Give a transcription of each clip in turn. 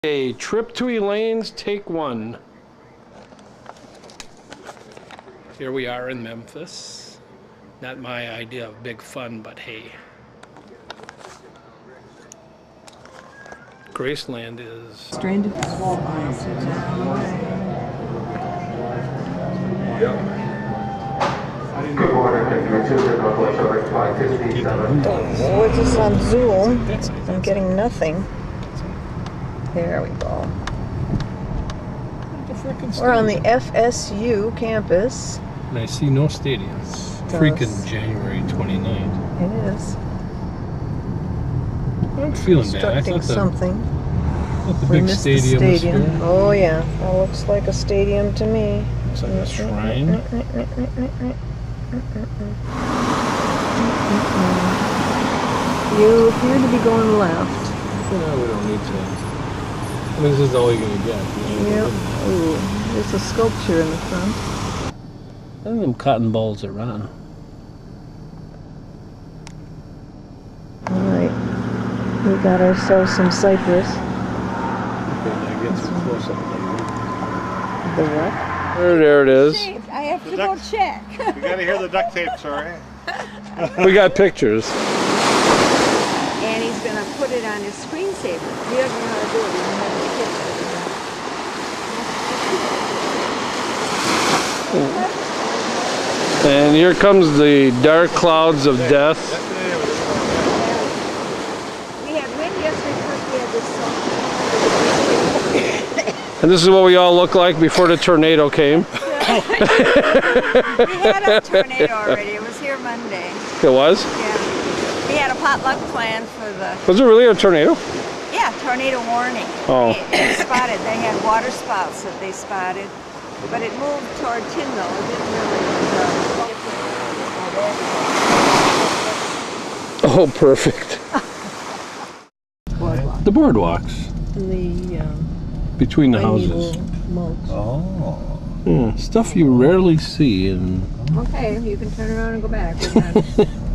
A trip to Elaine's, take one. Here we are in Memphis. Not my idea of big fun, but hey. Graceland is... Stranded. Good morning, We're just on Zoom. I'm getting nothing. There we go. We're on the FSU campus. And I see no stadiums. Freaking January 29th. It is. I'm feeling bad. I Constructing thought something. the We big missed the stadium was stadium. here. Oh yeah, that looks like a stadium to me. Looks like a shrine. You appear to be going left. No, we don't need to. I mean, this is all you're going to get. Yep. Ooh, there's a sculpture in the front. I think them cotton balls are on. Alright. We got ourselves some cypress. Okay, now get some close up. The what? There it is. I have to go check. We gotta hear the duct tape, sorry. We got pictures. And he's gonna put it on his screensaver. He doesn't know how to do it. He doesn't have his kids. And here comes the dark clouds of death. We had wind yesterday because we had this song. And this is what we all look like before the tornado came. We had a tornado already. It was here Monday. It was? Yeah. We had a potluck plan for the, Was it really a tornado? yeah, tornado warning. Oh. They spotted, they had water spouts that they spotted. But it moved toward Tyndall. It didn't really. Oh, perfect. Boardwalk. The boardwalks And the between the primeval houses. monks. Oh. Stuff you rarely see. And Okay, you can turn around and go back. We're not,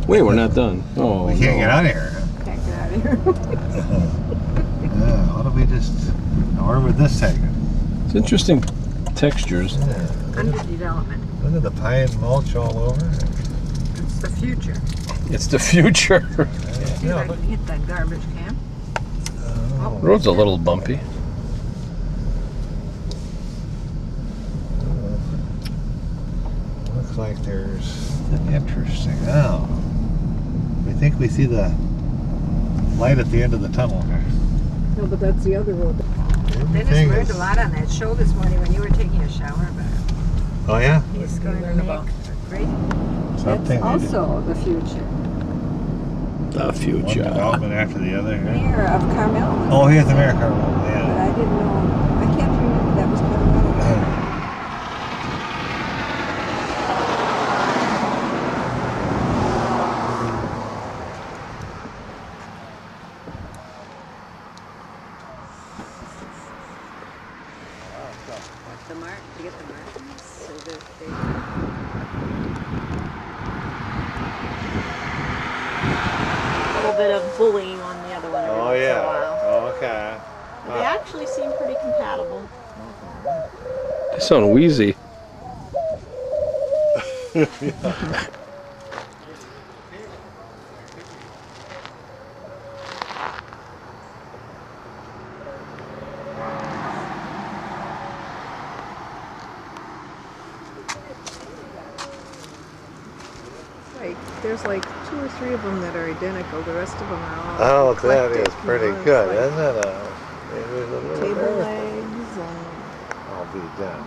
wait, we're not done. Oh, We can't get out of here. can't get out of here. Yeah, why don't we just, where would this take us? it's interesting textures. Yeah. Under development. Look at the pine mulch all over. It's the future. It's the future. See if I can hit that garbage can. Oh. Road's a little bumpy. Looks like there's interesting. Oh. We think we see the light at the end of the tunnel. No, but that's the other road. Dennis Thing learned is- a lot on that show this morning when you were taking a shower, but Oh yeah? he's going to learn make about? a great. Something. That's also the future. The One future. development after the other. Yeah. Mayor of Carmel. Oh, here's America. But Yeah. I didn't know. I can't remember that was Carmel. The mark, to get the markings so that they. A little bit of bullying on the other one every Oh once in a yeah. while. Oh, okay. They actually seem pretty compatible. They sound wheezy. There's like 2 or 3 of them that are identical. The rest of them are all Oh, that is eclectic, pretty you know, it's good, like isn't it? There's a little table everything. legs and I'll be done.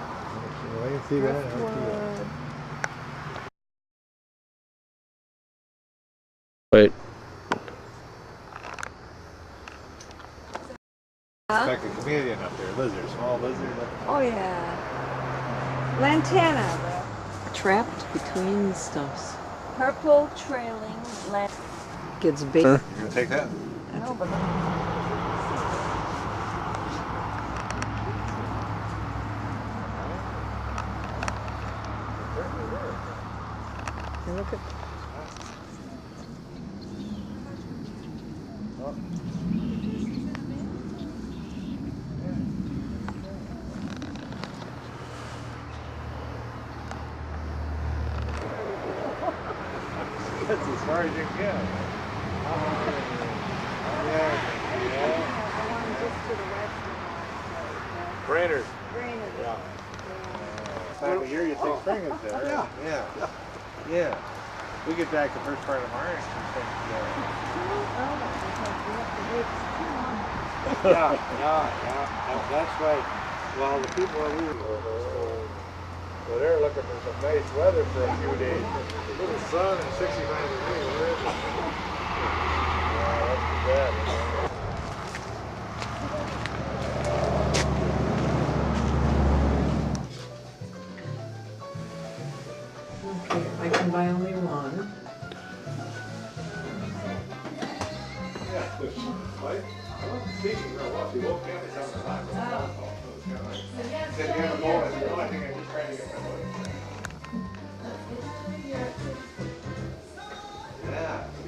You can see that? I see that. driftwood. Wait. Like a chameleon up there, lizard, small lizard. Oh yeah. Lantana, Trapped between stuffs. the purple trailing lantana. Gets big. Sure. You gonna take that? I know, but And look at far as you can get. Brainerd. Yeah. Time of year you think spring is there. Yeah. We get back the first part of March and think, that's right. Well, the people are well, they're looking for some nice weather for a few days. A little sun and 65 degrees. Where is it? Yeah, that's too bad. Okay, I can buy only one.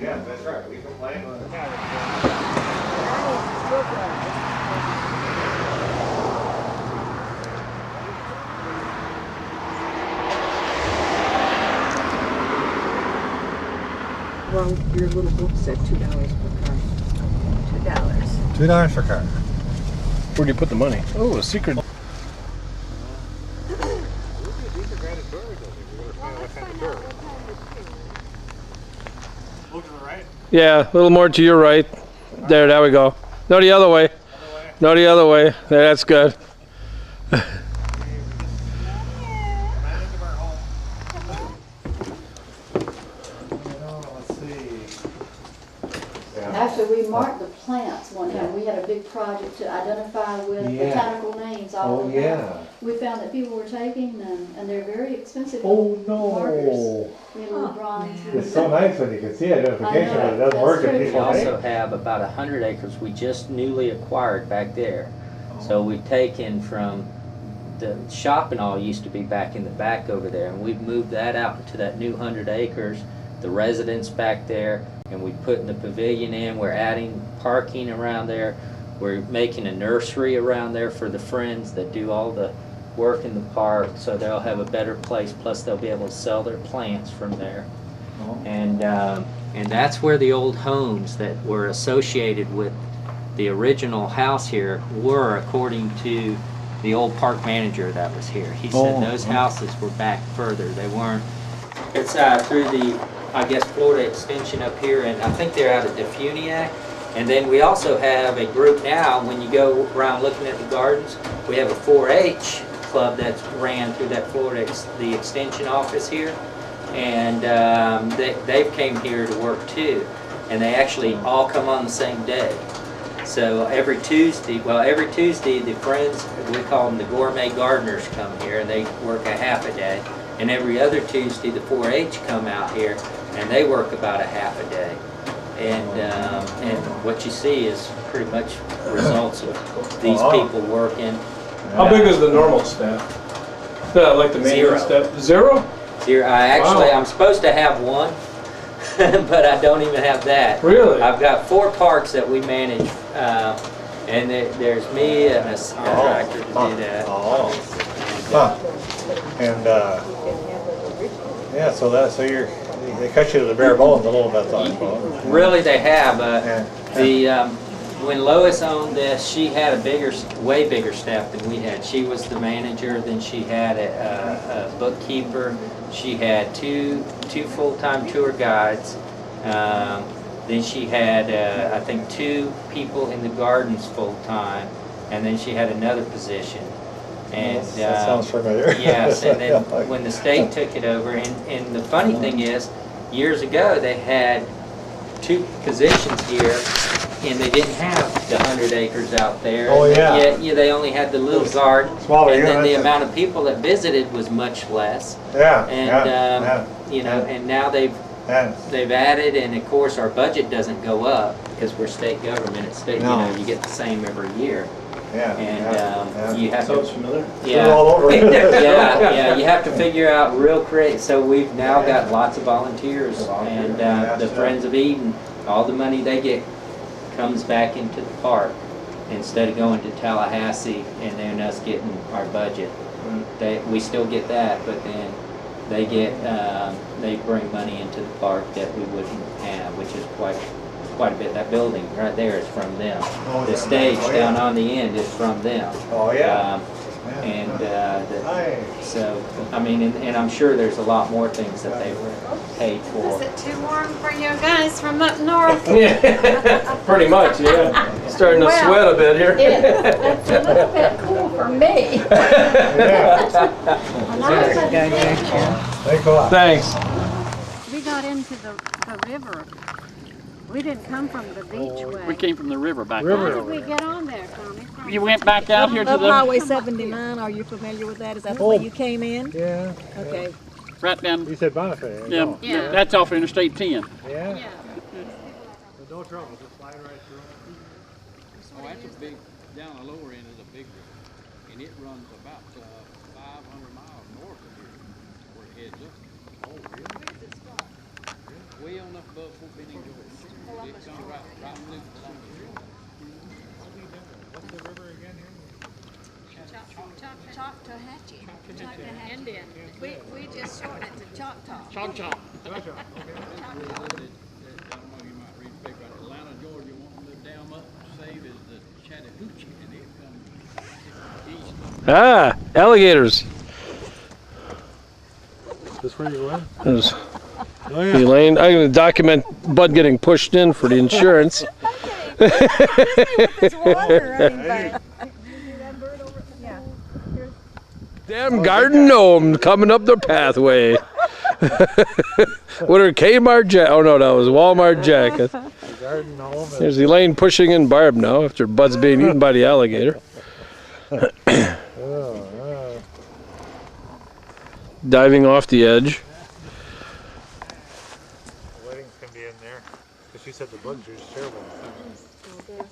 Yeah, that's right. We complain on it. Well, your little book said $2 per car. $2. $2 per car. Where do you put the money? Oh, a secret. Move to the right. Yeah, a little more to your right. There we go. No, the other way. No, the other way. There, that's good. Actually, we marked the plants one time. We had a big project to identify with botanical names all of them. We found that people were taking them, and they're very expensive markers. You know, bronze. It's so nice when you can see identification, but it doesn't work if We We people also make. have about 100 acres we just newly acquired back there. So we've taken from the shop and all used to be back in the back over there, and we've moved that out into that new 100 acres, the residence back there, and we put the pavilion in. We're adding parking around there. We're making a nursery around there for the friends that do all the work in the park, so they'll have a better place, plus they'll be able to sell their plants from there. And that's where the old homes that were associated with the original house here were, according to the old park manager that was here. He said those houses were back further. They weren't. It's through the, I guess, Florida Extension up here, and I think they're out of Defuniak. And then we also have a group now, when you go around looking at the gardens, we have a 4-H club that's ran through that Florida, the Extension office here. And they've came here to work too. And they actually all come on the same day. So every Tuesday, the friends, we call them the gourmet gardeners, come here and they work a half a day. And every other Tuesday, the 4-H come out here and they work about a half a day. And what you see is pretty much results of these people working. How big is the normal staff? Like the maintenance staff? Zero? Here, I'm supposed to have one, but I don't even have that. Really? I've got 4 parks that we manage, and there's me and a contractor to do that. And yeah, so they cut you to the bare bones a little bit, though. Really, they have. When Lois owned this, she had a way bigger staff than we had. She was the manager, then she had a bookkeeper, she had two full-time tour guides, then she had, I think, 2 people in the gardens full-time, and then she had another position. And that sounds familiar. Yes, and then when the state took it over, and the funny thing is, years ago they had 2 positions here, and they didn't have the 100 acres out there. Oh, yeah. Yeah, they only had the little garden, Smaller and then the units. amount of people that visited was much less. Yeah, And you know, and now they've added, and of course our budget doesn't go up because we're state government. It's state, No. you know, you get the same every year. Yeah, You have Sounds to, familiar? yeah, all over. yeah, you have to figure out real creative. So we've now got lots of volunteers, and the Friends of Eden, all the money they get comes back into the park instead of going to Tallahassee and then us getting our budget. We still get that, but then they get they bring money into the park that we wouldn't and which is quite a bit. That building right there is from them. Oh, The yeah. stage Oh, yeah. down on the end is from them. Oh, yeah. So, I mean, and I'm sure there's a lot more things that they paid for. Is it too warm for you guys from up north? Yeah, pretty much, yeah. Starting to sweat a bit here. It's a little bit cool for me. Thanks a lot. Thanks. We got into the river. We didn't come from the beach way. We came from the river back How there. did we get on there, Tommy? You went back out here to Up the, Highway 79, are you familiar with that? Is that the way you came in? Yeah. Okay. right down, You said Bonifay. yeah, Yeah. that's off Interstate 10. Yeah? Yeah. No trouble, just slide right through. Oh, that's a big, down the lower end is a big river, and it runs about 500 miles north of here, where it heads up. Oh, really? Way on up above Fort Benning, Georgia. It comes right loop along the river. What's the river again here? Choctawhatchee. Indian. We just shortened it to Choctaw. Choctaw. I don't know, you might read the paper, Atlanta, Georgia, wanting to dam up, save is the Chattahoochee, and it comes east. Ah, alligators. This where you went? There's Oh, yeah. Elaine. I'm going to document Bud getting pushed in for the insurance. There's water running by. Yeah. Damn garden gnome coming up the pathway. What are Kmart Jack? Oh no, that was Walmart Jack. Garden home. There's Elaine pushing in Barb now after Bud's being eaten by the alligator. Diving off the edge. The weddings can be in there. Because she said the bugs are just terrible.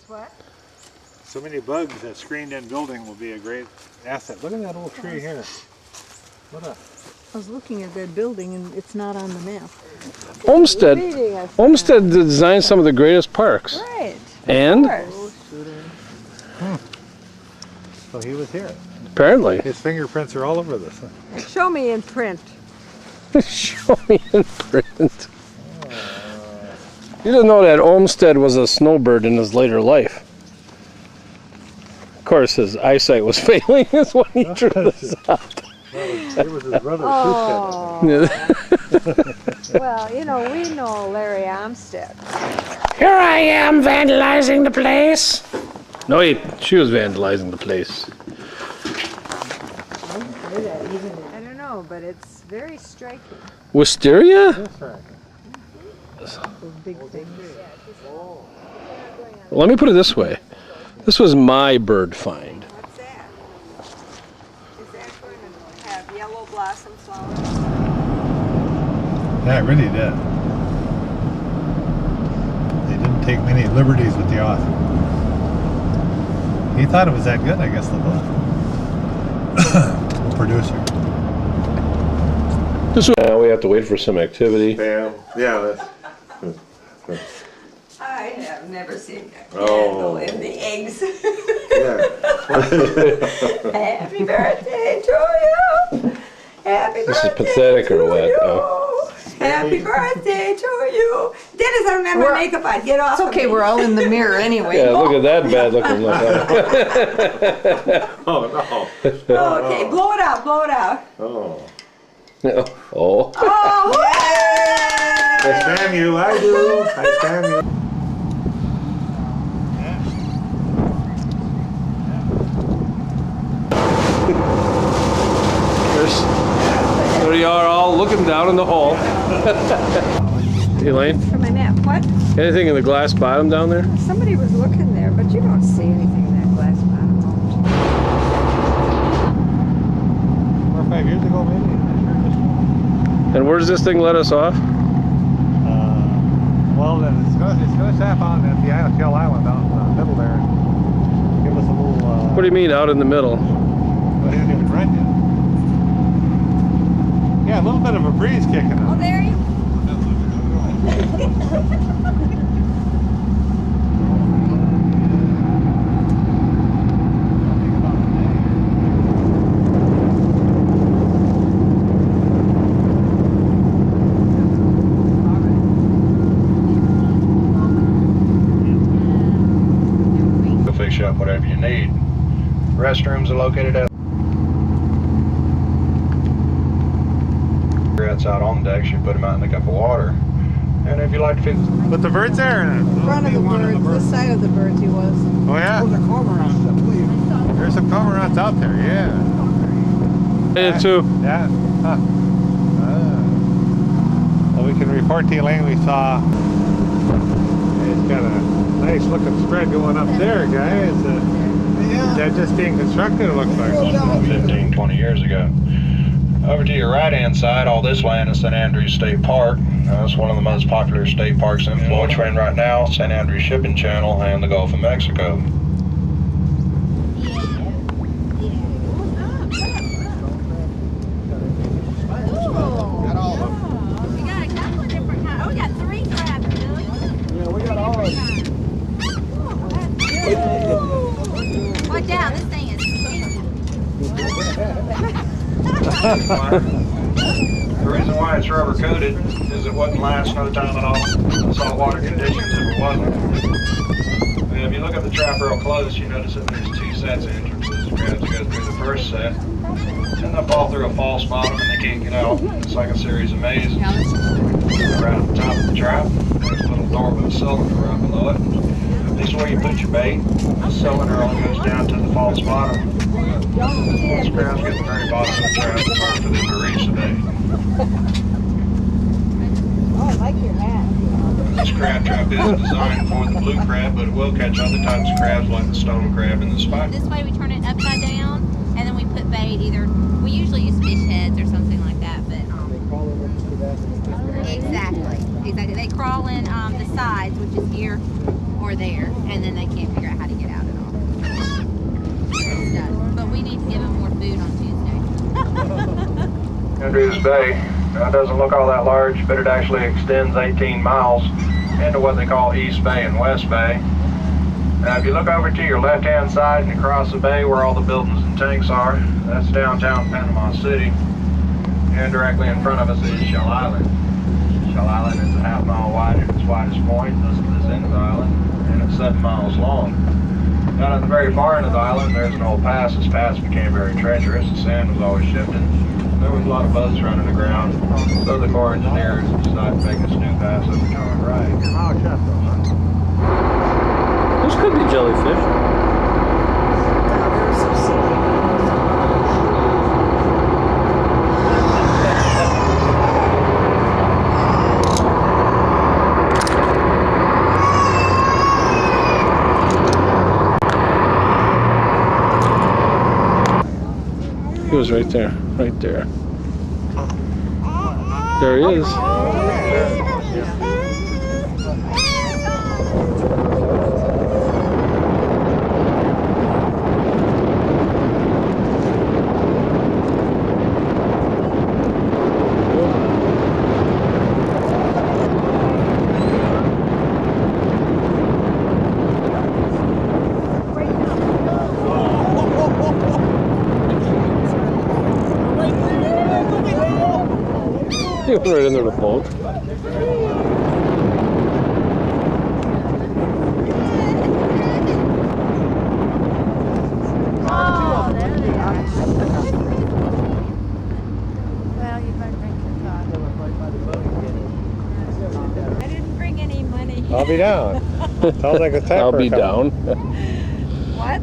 What? So many bugs, that screened in building will be a great asset. Look at that old tree here. What a... I was looking at that building and it's not on the map. Olmsted. Olmsted designed some of the greatest parks. Right. And So he was here. apparently. His fingerprints are all over this. Show me in print. Show me in print. You didn't know that Olmsted was a snowbird in his later life. Of course, his eyesight was failing is when he drew this up. It was his brother Oh. Yeah. Well, you know, we know Larry Armstead. Here I am vandalizing the place. No, wait, she was vandalizing the place. I don't know, but it's very striking. Wisteria? That's right. Big things. Let me put it this way. This was my bird find. What's that? Is that going to have yellow blossom flowers? Yeah, it really did. They didn't take many liberties with the author. He thought it was that good, I guess, the book. Producer. We have to wait for some activity. Yeah, that's. I have never seen a Oh. candle in the eggs. Yeah. Happy birthday to you. Happy This is birthday pathetic or to what? you. Oh. Happy birthday to you. Dennis, I don't have my makeup on. Get off. It's okay, we're all in the mirror anyway. Yeah, look at that bad looking look. Oh no. Okay, blow it out. Blow it out. Oh. Oh. Oh, I stand you, I do. I stand you. There you are, all looking down in the hole. Elaine, for my nap. What? anything in the glass bottom down there? Somebody was looking there, but you don't see anything in that glass bottom. 4 or 5 years ago, maybe. And where does this thing let us off? Well, then it's gonna tap on at the Shell Island out in the middle there. And give us a little. What do you mean out in the middle? Well, he didn't even rent it. Yeah, a little bit of a breeze kicking Oh, up. there you up whatever you need. Restrooms are located at cigarettes out on the decks. You put them out in a cup of water. And if you like to feed... But the bird's there. In front of the birds, this side of the birds he was. Oh yeah? There's a cormorant, I believe. There's some cormorants out there, yeah. Hey, too. Yeah. Huh. Well, we can report to Elaine we saw. It's got a nice looking spread going up there, guys. Is that just being constructed, it looks like? 15, 20 years ago. Over to your right-hand side, all this land is St. Andrews State Park. It's one of the most popular state parks in Florida. Which right now, St. Andrews Shipping Channel and the Gulf of Mexico. Watch out, this thing is The reason why it's rubber coated is it wouldn't last no time at all in saltwater conditions if it wasn't. And if you look at the trap real close, you notice that there's two sets of entrances. Crabs go through the first set, and they'll fall through a false bottom and they can't get out. It's like a series of mazes. Right at the top of the trap, there's a little door with a cylinder right below it. This is where you put your bait. The cylinder only goes down to the false bottom. Once crabs get to the very bottom of the trap, it's hard for them to reach the bait. Oh, I like your hat. This crab trap is designed for the blue crab, but it will catch other types of crabs like the stone crab and the spike. This way we turn it upside down, and then we put bait either, we usually use fish heads or something like that, but exactly. They crawl in the sides, which is here or there, and then they can't figure out how to get out at all. It's done. But we need to give them more food on Tuesday. Andrews Bay doesn't look all that large, but it actually extends 18 miles into what they call East Bay and West Bay. Now if you look over to your left-hand side and across the bay where all the buildings and tanks are, that's downtown Panama City. And directly in front of us is Shell Island. Shell Island is a half mile wide at its widest point. This is this end of the island, and it's 7 miles long. Down at the very far end of the island, there's an old pass. This pass became very treacherous. The sand was always shifting. There was a lot of bugs running aground. So the Corps of Engineers decided to make this new pass over to our right. Those could be jellyfish. He was right there, right there. There he is. He went right into the boat. Oh, there they are. Well, you better drink your coffee. I didn't bring any money. I'll be down. Sounds like a tapper. I'll be down. What?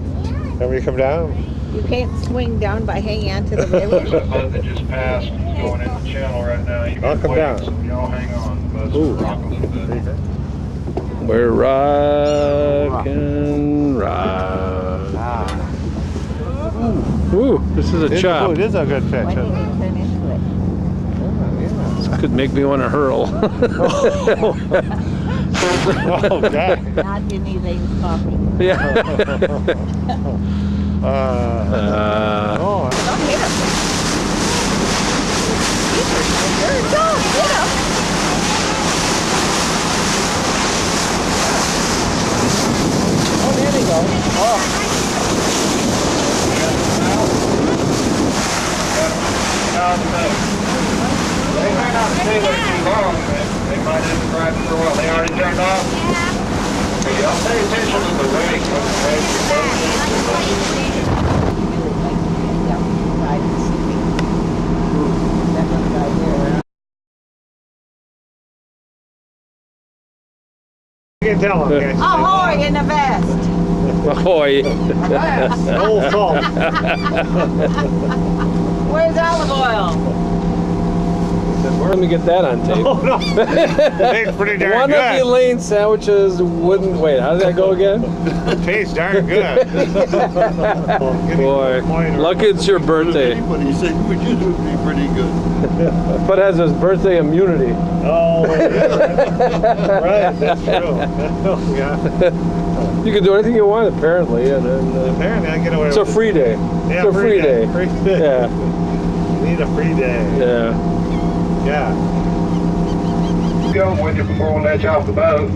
Can we come down? You can't swing down by hanging onto the river. There's a boat that just passed going in the channel right now. You I'll can come wait, down. so y'all hang on. The boat's Ooh. rock a little bit. We're rockin', rock. Ooh, this is a chop. It is a good fish. Why didn't Isn't it? you turn into it? This could make me want to hurl. Oh, God. Now you need Lane's coffee. Yeah. Oh, Don't hit him. Don't hit him. Oh, there they go. Oh. They may not stay there too long. They might have been driving for a while. They already turned off? Yeah. So you Y'all pay attention to the wake. You can tell them, guys. Ahoy in the vest. Ahoy. Old salt. Where's olive oil? Let me get that on tape. Oh, no. Tastes pretty darn One good. of Elaine sandwiches wouldn't. Wait, how did that go again? Tastes darn good. Boy, lucky it's your birthday. Anybody say sandwiches would be pretty good. But has his birthday immunity. Oh, yeah. Right, that's true. Yeah. You can do anything you want, apparently. And then, Apparently, I get away it's a with free day. Yeah, It's a free day. Free day. Yeah. You need a free day. Yeah. Yeah. Go with you before we let you off the boat.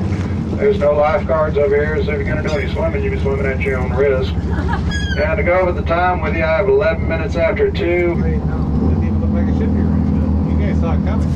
There's no lifeguards over here, so if you're going to do any swimming, you'll be swimming at your own risk. And to go over the time with you, I have 11 minutes after 2. Didn't even look like it should be right. You guys saw it coming.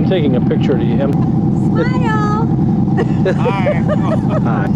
Taking a picture of him. Smile! Hi. Hi.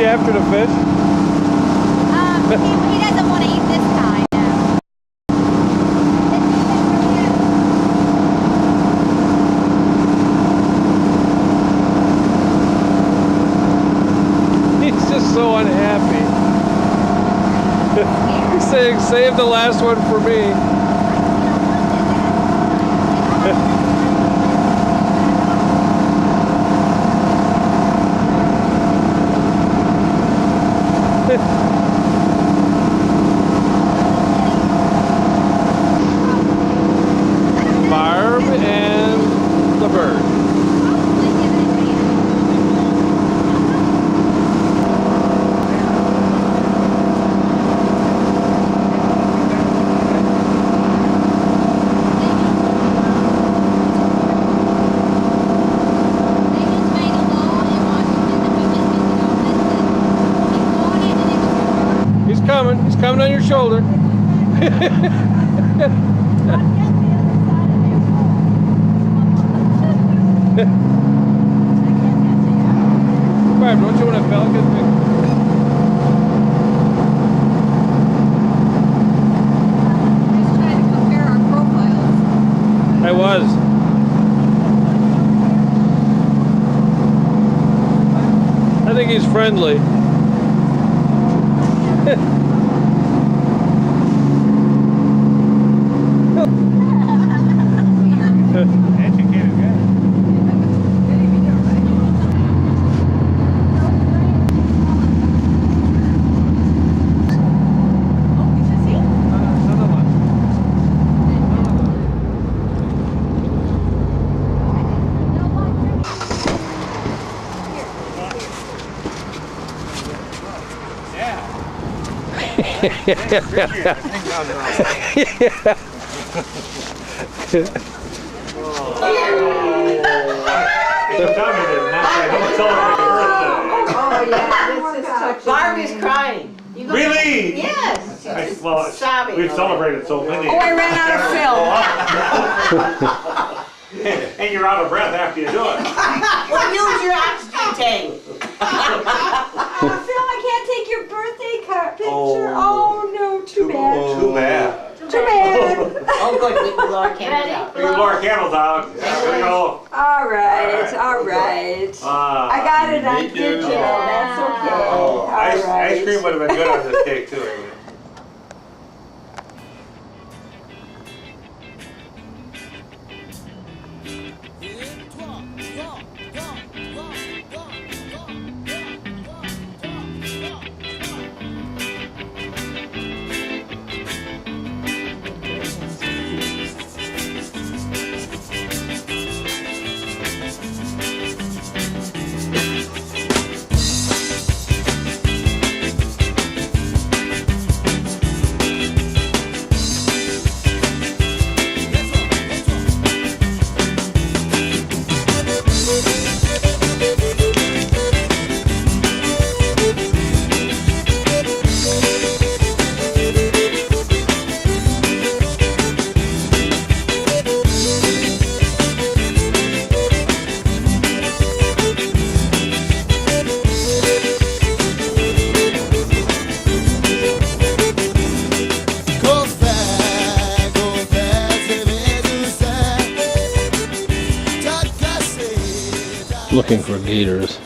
After the fish? He doesn't want to eat this kind. He's just so unhappy. He's saying, save the last one for me. coming. He's coming on your shoulder. Barb, don't you want a Pelican? Just trying to compare our profiles. I was. I think he's friendly. Barbie's crying. Really? Yes. Well, Sobbing. we've celebrated so many. Oh, I ran out of film. And you're out of breath after you do it. Well, use your oxygen tank. Phil, I can't take your birthday picture. Oh, no, too bad. Too bad. Too bad. Oh, good. We can blow our candles out. We can blow our candles out. There we go. All right, all right. I got it on digital. That's okay. All Ice right. cream would have been good on this cake too. Looking for gators.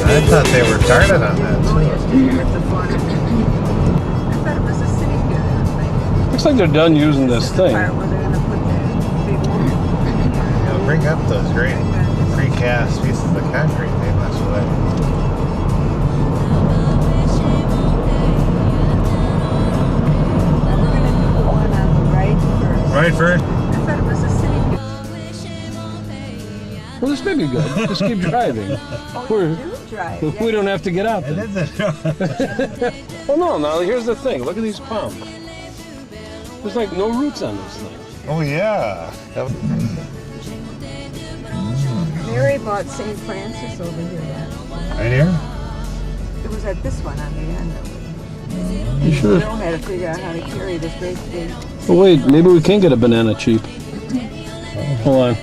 I thought they were started on that too. Looks like they're done using this thing. Bring up those great precast pieces of concrete they must have. Right first. Well, this may be good. Just keep driving. We don't have to get out then. Well, no, now here's the thing. Look at these palms. There's like no roots on this thing. Oh, yeah. Mary bought St. Francis over here. Right here? It was at this one on the end. You sure? Bill had to figure out how to carry this great big. Oh, wait. Maybe we can get a banana cheap. Hold on.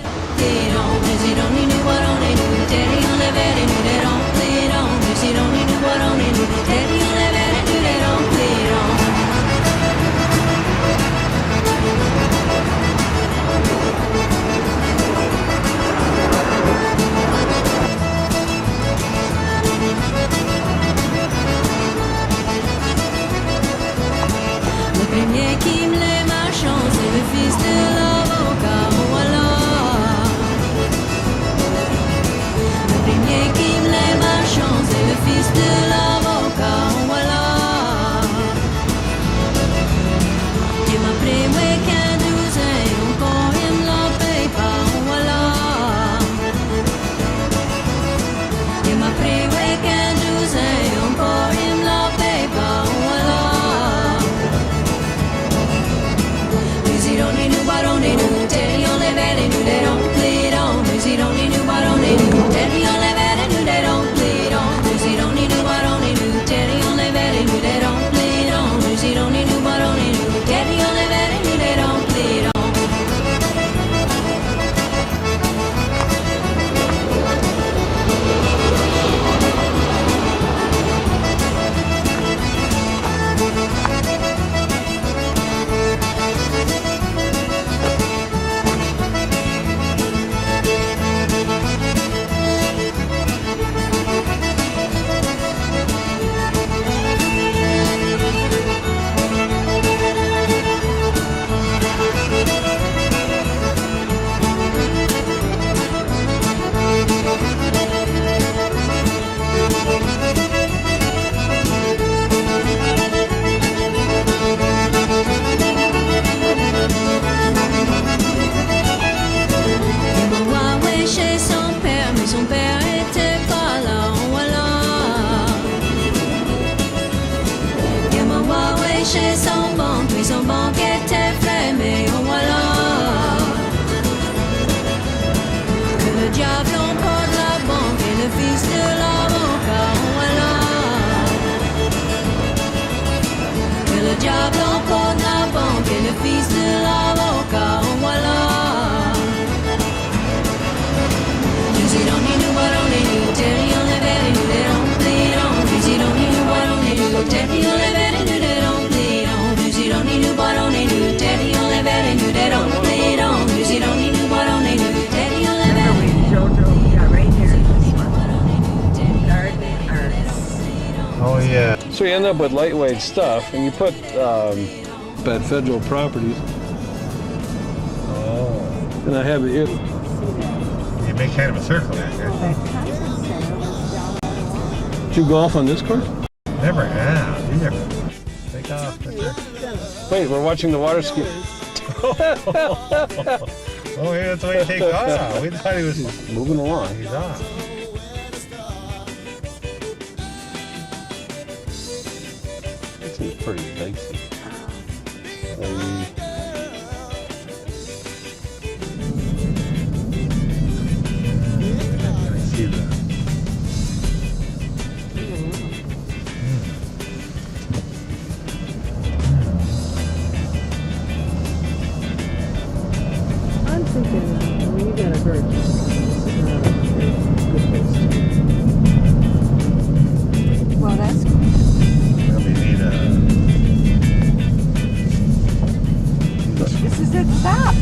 Yeah. So you end up with lightweight stuff, and you put at federal properties. Oh. And I have it. You make kind of a circle there. Did you golf on this course? Never have. You never. Take off. Wait, we're watching the water ski. Oh, yeah, that's why he takes off. We thought he was moving along. He's off. That seems pretty dicey. I see that. I'm thinking, you got a bird. Well, that's cool. We need This is it. Stop.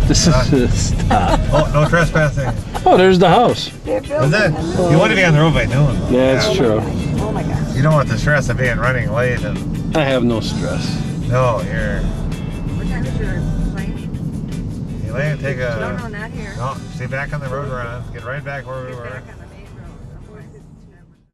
This is stop. Oh, no trespassing. Oh, there's the house. They're Is building that? a little- You want to be on the road by noon. Yeah, that's true. Oh my gosh. You don't want the stress of being running late and I have no stress. no, you're. What time is your plane? You land, take a. No, not here. No, stay back on the road run. Get right back where we were. Back on the